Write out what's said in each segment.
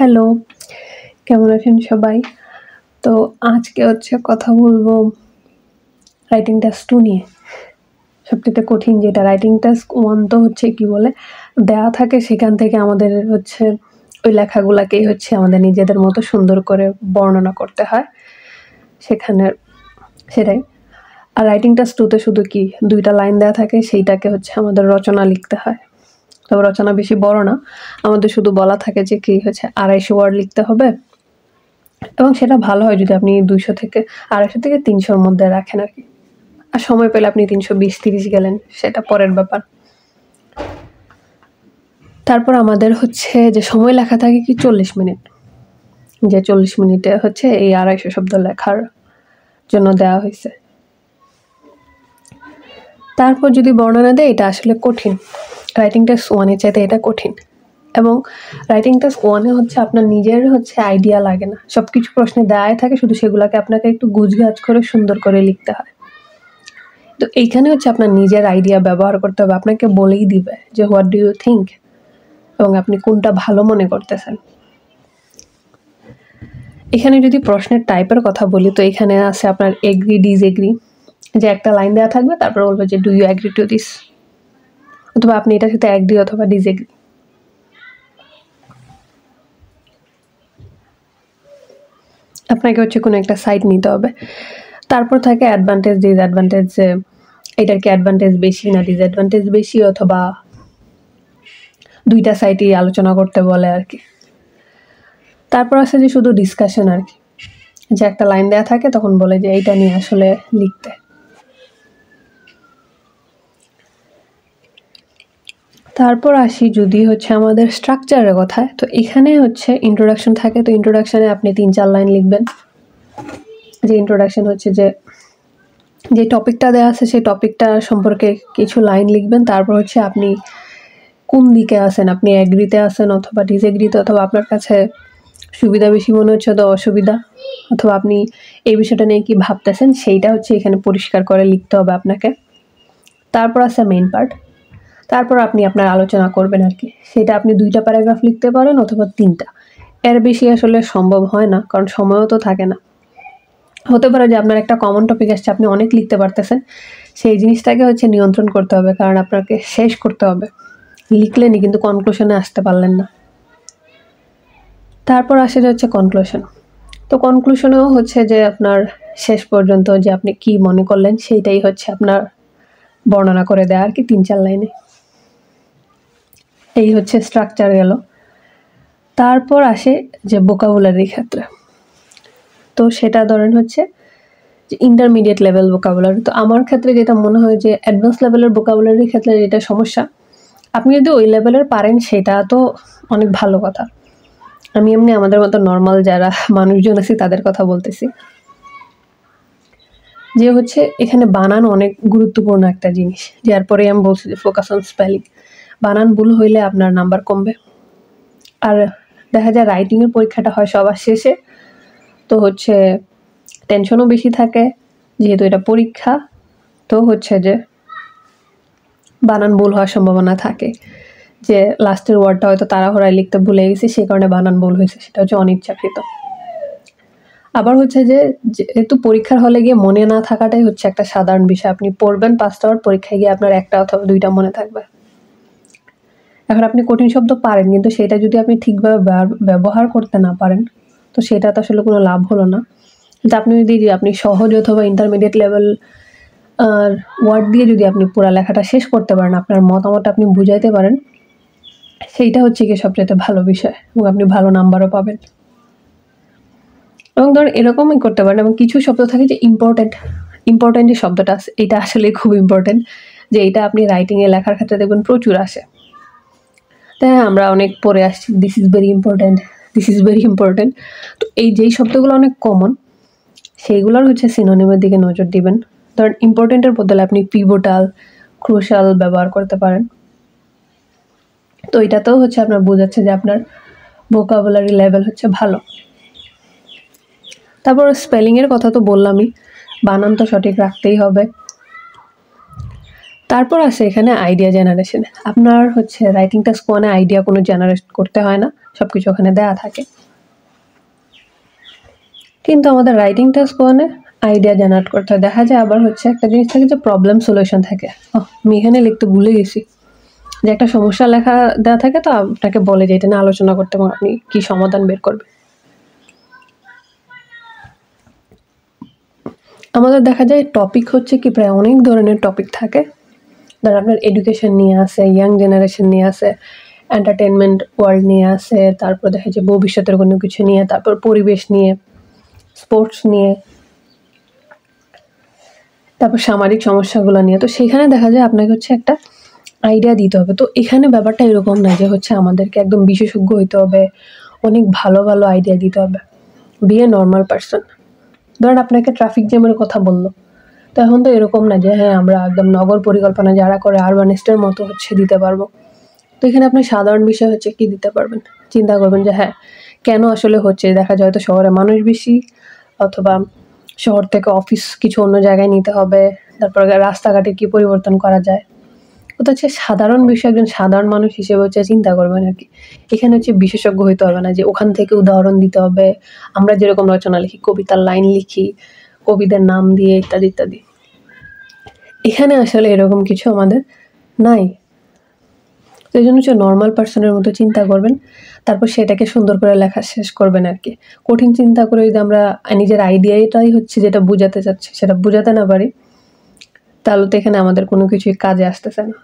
Hello, কেমন আছেন সবাই? তো আজকে হচ্ছে কথা বলবো রাইটিং টাস্ক 2 নিয়ে। সবথেকে কঠিন যেটা রাইটিং টাস্ক 1 তো হচ্ছে কি বলে দেয়া থাকে সেখান থেকে আমাদের হচ্ছে ওই লেখাগুলাকেই হচ্ছে আমাদের নিজেদের মতো সুন্দর করে বর্ণনা করতে হয়। সেখানে সেটাই। আর রাইটিং টাস্ক 2 তে শুধু কি 2 টা লাইন দেয়া থাকে সেইটাকে হচ্ছে আমাদের রচনা লিখতে হয়। তবে রচনা বেশি বড় না। আমাদের শুধু বলা থাকে যে কি হচ্ছে 250 ওয়ার্ড লিখতে হবে। এবং সেটা ভালো হয় যদি আপনি 200 থেকে 250 থেকে 300 র মধ্যে রাখেন আরকি। আর সময় পেলে আপনি 320-30 গেলেন, সেটা পরের ব্যাপার। তারপর আমাদের হচ্ছে যে সময় লেখা থাকে কি 40 মিনিট। যে 40 মিনিটে হচ্ছে এই 250 শব্দ লেখার জন্য দেওয়া হইছে। তারপর যদি বর্ণনা দেয় এটা আসলে কঠিন। রাইটিং টাস্ক 1 এর চাইতে এটা কঠিন। এবং রাইটিং টাস্ক 1 এ হচ্ছে আপনার নিজের হচ্ছে আইডিয়া লাগে না। সবকিছু প্রশ্নে দেয়াই থাকে, শুধু সেগুলাকে আপনাকে একটু গুছগাছ করে সুন্দর করে লিখতে হয়। তো এইখানে হচ্ছে আপনার নিজের আইডিয়া ব্যবহার করতে হবে। আপনাকে বলেই দিবে যে হোয়াট ডু ইউ থিংক এবং আপনি কোনটা ভালো মনে করতেছেন। এখানে যদি প্রশ্নের টাইপের কথা বলি তো এখানে আছে আপনার এগ্রি, ডিসএগ্রি। যে একটা লাইন দেওয়া থাকবে তারপর বলবে যে do you agree to this, অথবা আপনি এটার সাথে এগ্রি অথবা ডিসএগ্রি। আপনাকে হচ্ছে কোনো একটা সাইড নিতে হবে। তারপর থাকে অ্যাডভান্টেজ, ডিসঅ্যাডভান্টেজ, যে এটার কি অ্যাডভান্টেজ বেশি না ডিসঅ্যাডভান্টেজ বেশি, অথবা 2টা সাইডই আলোচনা করতে বলে আর কি। তারপর আছে যে শুধু ডিসকাশন আর কি, যে একটা লাইন দেয়া থাকে তখন বলে যে এইটা নিয়ে আসলে লিখতে। তারপর আসি যদি হচ্ছে আমাদের স্ট্রাকচারের কথায়, তো এখানে হচ্ছে ইন্ট্রোডাকশন থাকে। তো ইন্ট্রোডাকশনে আপনি 3-4 লাইন লিখবেন। যে ইন্ট্রোডাকশন হচ্ছে যে টপিকটা দেওয়া আছে সেই টপিকটা সম্পর্কে কিছু লাইন লিখবেন। তারপর হচ্ছে আপনি কোন দিকে আছেন, আপনি এগ্রিতে আছেন অথবা ডিসএগ্রিতে, অথবা আপনার কাছে সুবিধা বেশি মনে হচ্ছে তো অসুবিধা, অথবা আপনি এই বিষয়টা নিয়ে কি ভাবতেছেন সেইটা হচ্ছে এখানে পরিষ্কার করে লিখতে হবে আপনাকে। তারপর আছে মেইন পার্ট। তারপর আপনি আপনার আলোচনা করবেন আর কি। সেটা আপনি 2টা প্যারাগ্রাফ লিখতে পারেন অথবা 3টা। এর বেশি আসলে সম্ভব হয় না, কারণ সময়ও তো থাকে না। হতে পারে যে আপনার একটা কমন টপিক আসছে, আপনি অনেক লিখতে পারতেছেন, সেই জিনিসটাকে হচ্ছে নিয়ন্ত্রণ করতে হবে, কারণ আপনাকে শেষ করতে হবে। লিখলেনই কিন্তু কনক্লুশনে আসতে পারলেন না। তারপর আসে যে হচ্ছে কনক্লুশন। তো কনক্লুশনেও হচ্ছে যে আপনার শেষ পর্যন্ত যে আপনি কি মনে করলেন সেইটাই হচ্ছে আপনার বর্ণনা করে দেয় আর কি 3-4 লাইনে। এই হচ্ছে স্ট্রাকচার গেল। তারপর আসে যে ভোকাবুলারির ক্ষেত্রে। তো সেটা ধরেন হচ্ছে যে ইন্টারমিডিয়েট লেভেল ভোকাবুলারি। তো আমার ক্ষেত্রে যেটা মনে হয় যে অ্যাডভান্স লেভেলের ভোকাবুলারির ক্ষেত্রে যেটা সমস্যা, আপনি যদি ওই লেভেলের পারেন সেটা তো অনেক ভালো কথা। আমি এমনি আমাদের মতো নর্মাল যারা মানুষজন আছি তাদের কথা বলতেছি। যে হচ্ছে এখানে বানান অনেক গুরুত্বপূর্ণ একটা জিনিস। যার পরে আমি বলছি যে ফোকাস অন স্পেলিং। বানান ভুল হইলে আপনার নাম্বার কমবে। আর দেখা যায় রাইটিংয়ের পরীক্ষাটা হয় সবার শেষে, তো হচ্ছে টেনশনও বেশি থাকে যেহেতু এটা পরীক্ষা। তো হচ্ছে যে বানান ভুল হওয়ার সম্ভাবনা থাকে, যে লাস্টের ওয়ার্ডটা হয়তো তাড়াহুড়ায় লিখতে ভুলে গেছি সেই কারণে বানান ভুল হয়েছে, সেটা হচ্ছে অনিচ্ছাকৃত। আবার হচ্ছে যে যেহেতু পরীক্ষার হলে গিয়ে মনে না থাকাটাই হচ্ছে একটা সাধারণ বিষয়। আপনি পড়বেন 5টা ওয়ার্ড, পরীক্ষায় গিয়ে আপনার 1টা অথবা 2টা মনে থাকবে। এখন আপনি কঠিন শব্দ পারেন কিন্তু সেটা যদি আপনি ঠিকভাবে ব্যবহার করতে না পারেন তো সেটা তো আসলে কোনো লাভ হলো না। কিন্তু আপনি যদি আপনি সহজ অথবা ইন্টারমিডিয়েট লেভেল ওয়ার্ড দিয়ে যদি আপনি পুরা লেখাটা শেষ করতে পারেন, আপনার মতামত আপনি বুঝাইতে পারেন, সেইটা হচ্ছে গিয়ে সবচাইতে ভালো বিষয় এবং আপনি ভালো নাম্বারও পাবেন। এবং ধরুন এরকমই করতে পারেন। এবং কিছু শব্দ থাকে যে ইম্পর্টেন্ট যে শব্দটা আছে এটা আসলে খুব ইম্পর্টেন্ট, যে এটা আপনি রাইটিংয়ে লেখার ক্ষেত্রে দেখবেন প্রচুর আসে। তাই আমরা অনেক পড়ে আসছি this is very important, this is very important. তো এই যেই শব্দগুলো অনেক কমন সেইগুলোর হচ্ছে সিনোনিমের দিকে নজর দিবেন। ধরেন ইম্পর্টেন্টের বদলে আপনি পিভোটাল, ক্রুশাল ব্যবহার করতে পারেন। তো এটাতেও হচ্ছে আপনার বোঝাচ্ছে যে আপনার ভোকাবুলারি লেভেল হচ্ছে ভালো। তারপর স্পেলিংয়ের কথা তো বললামই, বানান তো সঠিক রাখতেই হবে। তারপর আসে এখানে আইডিয়া জেনারেশন। আপনার হচ্ছে রাইটিং টাস্ক 1 আইডিয়া কোনো জেনারেট করতে হয় না, সবকিছু ওখানে দেয়া থাকে। কিন্তু আমাদের রাইটিং টাস্ক 1 আইডিয়া জেনারেট করতে হয়। দেখা যায় আবার হচ্ছে একটা জিনিস থাকে যে প্রবলেম সলিউশন থাকে। আমি এখানে লিখতে ভুলে গেছি যে একটা সমস্যা লেখা দেওয়া থাকে, তো আপনাকে বলে যে এটা নিয়ে আলোচনা করতে এবং আপনি কি সমাধান বের করবেন। আমাদের দেখা যায় টপিক হচ্ছে কি প্রায় অনেক ধরনের টপিক থাকে। ধর আপনার এডুকেশন নিয়ে আসে, ইয়াং জেনারেশন নিয়ে আসে, এন্টারটেনমেন্ট ওয়ার্ল্ড নিয়ে আসে, তারপর দেখা যায় ভবিষ্যতের কোনো কিছু নিয়ে, তারপর পরিবেশ নিয়ে, স্পোর্টস নিয়ে, তারপর সামাজিক সমস্যাগুলো নিয়ে। তো সেখানে দেখা যায় আপনাকে হচ্ছে একটা আইডিয়া দিতে হবে। তো এখানে ব্যাপারটা এরকম না যে হচ্ছে আমাদেরকে একদম বিশেষজ্ঞ হইতে হবে, অনেক ভালো ভালো আইডিয়া দিতে হবে। Be a normal person. ধরেন আপনাকে ট্রাফিক জ্যামের কথা বললো, তো এখন তো এরকম না যে হ্যাঁ আমরা একদম নগর পরিকল্পনা যারা করে আরবানিস্টের মতো হচ্ছে দিতে পারবো। তো এখানে আপনি সাধারণ বিষয় হচ্ছে কি দিতে পারবেন, চিন্তা করবেন যে হ্যাঁ কেন আসলে হচ্ছে। দেখা যায় তো শহরে মানুষ বেশি, অথবা শহর থেকে অফিস কিছু অন্য জায়গায় নিতে হবে, তারপর রাস্তাঘাটে কি পরিবর্তন করা যায়। ওটা হচ্ছে সাধারণ বিষয়, একজন সাধারণ মানুষ হিসেবে হচ্ছে চিন্তা করবেন আর কি। এখানে হচ্ছে বিশেষজ্ঞ হইতে হবে না যে ওখান থেকে উদাহরণ দিতে হবে। আমরা যেরকম রচনা লিখি, কবিতার লাইন লিখি, কবিদের নাম দিয়ে ইত্যাদি ইত্যাদি, এখানে আসলে এরকম কিছু আমাদের নাই। তো এই জন্য হচ্ছে নর্মাল পার্সনের মতো চিন্তা করবেন, তারপর সেটাকে সুন্দর করে লেখা শেষ করবেন আর কি। কঠিন চিন্তা করে যদি আমরা নিজের আইডিয়াটাই হচ্ছে যেটা বুঝাতে চাচ্ছি সেটা বুঝাতে না পারি, তাহলে তো এখানে আমাদের কোনো কিছুই কাজে আসতেছে না।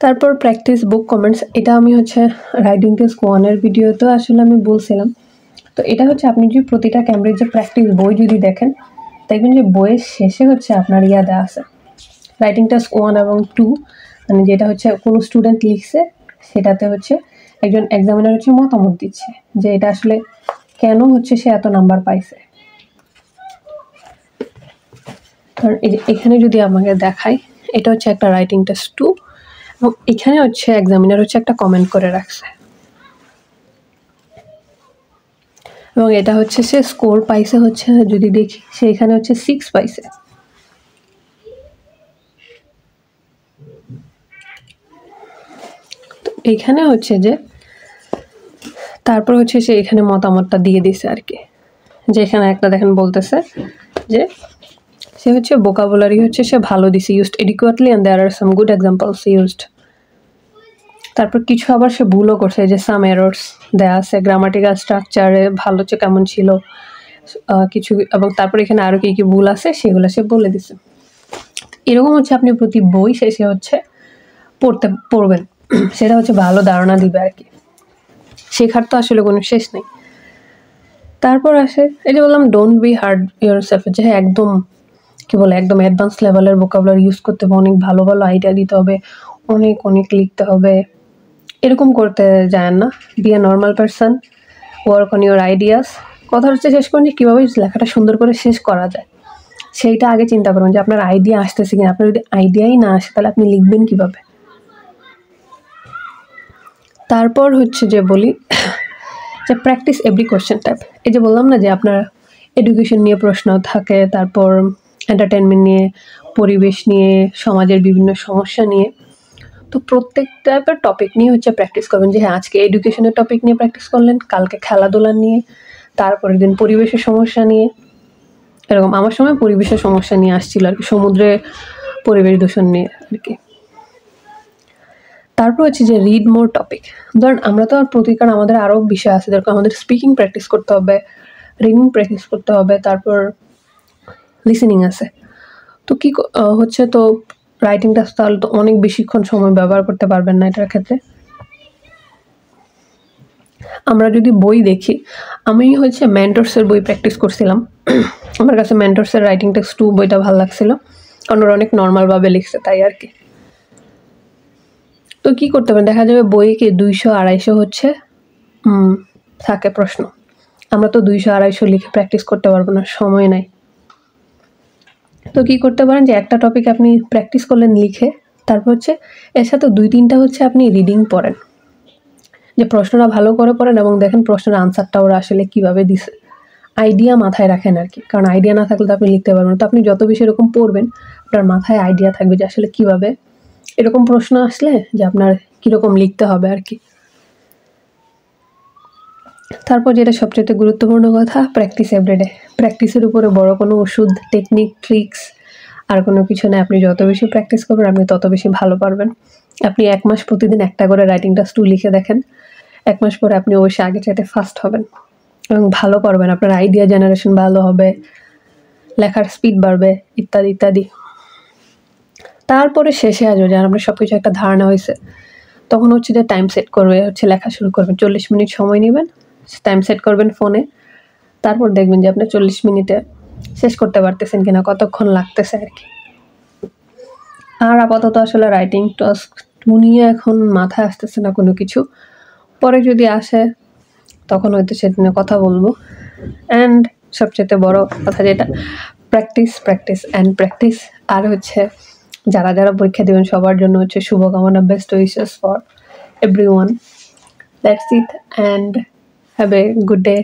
তারপর প্র্যাকটিস বুক কমেন্টস, এটা আমি হচ্ছে রাইটিং টেস্ট 1 ভিডিওতেও আসলে আমি বলছিলাম। তো এটা হচ্ছে আপনি যদি প্রতিটা ক্যামব্রিজের প্র্যাকটিস বই যদি দেখেন, দেখবেন যে বইয়ের শেষে হচ্ছে আপনার ইয়া দেওয়া আছে রাইটিং টাস্ক 1 এবং 2, মানে যেটা হচ্ছে কোনো স্টুডেন্ট লিখছে সেটাতে হচ্ছে একজন এক্সামিনার হচ্ছে মতামত দিচ্ছে যে এটা আসলে কেন হচ্ছে সে এত নাম্বার পাইছে। কারণ এই যে এখানে যদি আমাকে দেখায়, এটা হচ্ছে একটা রাইটিং টেস্ট 2 এবং এখানে হচ্ছে এক্সামিনার হচ্ছে একটা কমেন্ট করে রাখছে এবং এটা হচ্ছে সে স্কোর পাইছে হচ্ছে, যদি দেখি সে এখানে হচ্ছে 6 পাইছে। তো এখানে হচ্ছে যে তারপর হচ্ছে সে এখানে মতামতটা দিয়ে দিছে আর কি, যে এখানে একটা দেখেন বলতেছে যে সে হচ্ছে ভোকাবুলারি হচ্ছে সে ভালো দিছে, used adequately and there are some good examples used. তারপর কিছু আবার সে ভুলও করছে, যে সাম এরর্স দেয়া আছে, গ্রামাটিক্যাল স্ট্রাকচারে ভালো হচ্ছে কেমন ছিল কিছু, এবং তারপর এখানে আরও কী কী ভুল আছে সেগুলো সে বলে দিছে। এরকম হচ্ছে আপনি প্রতি বই শেষে হচ্ছে পড়বেন, সেটা হচ্ছে ভালো ধারণা দিবে আর কি। শেখার তো আসলে কোনো শেষ নেই। তারপর আসে এই যে বললাম don't be hard your self, যে হ্যাঁ একদম কি বলে একদম অ্যাডভান্স লেভেলের ভোকাবুলারি ইউজ করতে হবে, অনেক ভালো ভালো আইডিয়া দিতে হবে, অনেক অনেক লিখতে হবে, এরকম করতে যায় না। Be a normal person, work on your ideas. কথা হচ্ছে শেষ করেন যে কীভাবে লেখাটা সুন্দর করে শেষ করা যায় সেইটা আগে চিন্তা করুন, যে আপনার আইডিয়া আসতেছে কিনা। আপনার যদি আইডিয়াই না আসে তাহলে আপনি লিখবেন কীভাবে। তারপর হচ্ছে যে বলি যে প্র্যাকটিস এভরি কোয়েশ্চেন টাইপ। এই যে বললাম না যে আপনার এডুকেশন নিয়ে প্রশ্ন থাকে, তারপর এন্টারটেনমেন্ট নিয়ে, পরিবেশ নিয়ে, সমাজের বিভিন্ন সমস্যা নিয়ে। তো প্রত্যেক টাইপের টপিক নিয়ে হচ্ছে প্র্যাকটিস করবেন, যে হ্যাঁ আজকে এডুকেশনের টপিক নিয়ে প্র্যাকটিস করলেন, কালকে খেলাধুলা নিয়ে, তারপরের দিন পরিবেশের সমস্যা নিয়ে। এরকম আমার সময় পরিবেশের সমস্যা নিয়ে আসছিল আর কি, সমুদ্রে পরিবেশ দূষণ নিয়ে আর কি। তারপর হচ্ছে যে রিড মোর টপিক। ধরেন আমরা তো আর প্রতিকার আমাদের আরও বিষয় আছে, যেরকম আমাদের স্পিকিং প্র্যাকটিস করতে হবে, রিডিং প্র্যাকটিস করতে হবে, তারপর লিসেনিং আছে। তো কী হচ্ছে, তো রাইটিংটা তাহলে তো অনেক বেশিক্ষণ সময় ব্যবহার করতে পারবেন না এটার ক্ষেত্রে। আমরা যদি বই দেখি, আমি হচ্ছে মেন্টরসের বই প্র্যাকটিস করছিলাম। আমার কাছে মেন্টরসের রাইটিং টেক্সট 2 বইটা ভালো লাগছিল, কারণ ওরা অনেক নর্মালভাবে লিখছে তাই আর কি। তো কী করতে পারেন, দেখা যাবে বইকে 200-250 হচ্ছে থাকে প্রশ্ন। আমরা তো 200-250 লিখে প্র্যাকটিস করতে পারবো না, সময় নাই। তো কী করতে পারেন, যে একটা টপিক আপনি প্র্যাকটিস করলেন লিখে, তারপর হচ্ছে এর সাথে 2-3টা হচ্ছে আপনি রিডিং পড়েন, যে প্রশ্নটা ভালো করে পড়েন এবং দেখেন প্রশ্নের আনসারটা ওরা আসলে কীভাবে দিছে। আইডিয়া মাথায় রাখেন আর কি, কারণ আইডিয়া না থাকলে তো আপনি লিখতে পারবেন না। তো আপনি যত বেশি এরকম পড়বেন আপনার মাথায় আইডিয়া থাকবে যে আসলে কীভাবে এরকম প্রশ্ন আসলে যে আপনার কীরকম লিখতে হবে আর কি। তারপর যেটা সবচেয়ে গুরুত্বপূর্ণ কথা, প্র্যাকটিস এভরিডে। প্র্যাকটিসের উপরে বড় কোনো ওষুধ, টেকনিক, ট্রিক্স আর কোনো কিছু নেই। আপনি যত বেশি প্র্যাকটিস করবেন আপনি তত বেশি ভালো পারবেন। আপনি 1 মাস প্রতিদিন একটা করে রাইটিং টাস্ক 2 লিখে দেখেন, 1 মাস পরে আপনি অবশ্যই আগের চাইতে ফাস্ট হবেন এবং ভালো পারবেন। আপনার আইডিয়া জেনারেশন ভালো হবে, লেখার স্পিড বাড়বে, ইত্যাদি ইত্যাদি। তারপরে শেষে আসবে যখন আপনার সব কিছু একটা ধারণা হয়েছে, তখন হচ্ছে যে টাইম সেট করবে, হচ্ছে লেখা শুরু করবেন। 40 মিনিট সময় নেবেন, টাইম সেট করবেন ফোনে। তারপর দেখবেন যে আপনি 40 মিনিটে শেষ করতে পারতেছেন কিনা, কতক্ষণ লাগতেছে আর কি। আর আপাতত আসলে রাইটিং টাস্ক নিয়ে এখন মাথায় আসতেছে না কোনো কিছু। পরে যদি আসে তখন হয়তো সেদিনে কথা বলবো। অ্যান্ড সবচেয়ে বড় কথা যেটা, প্র্যাকটিস প্র্যাকটিস অ্যান্ড প্র্যাকটিস। আর হচ্ছে যারা যারা পরীক্ষা দেবেন সবার জন্য হচ্ছে শুভকামনা, best wishes for everyone. That's it and have a good day.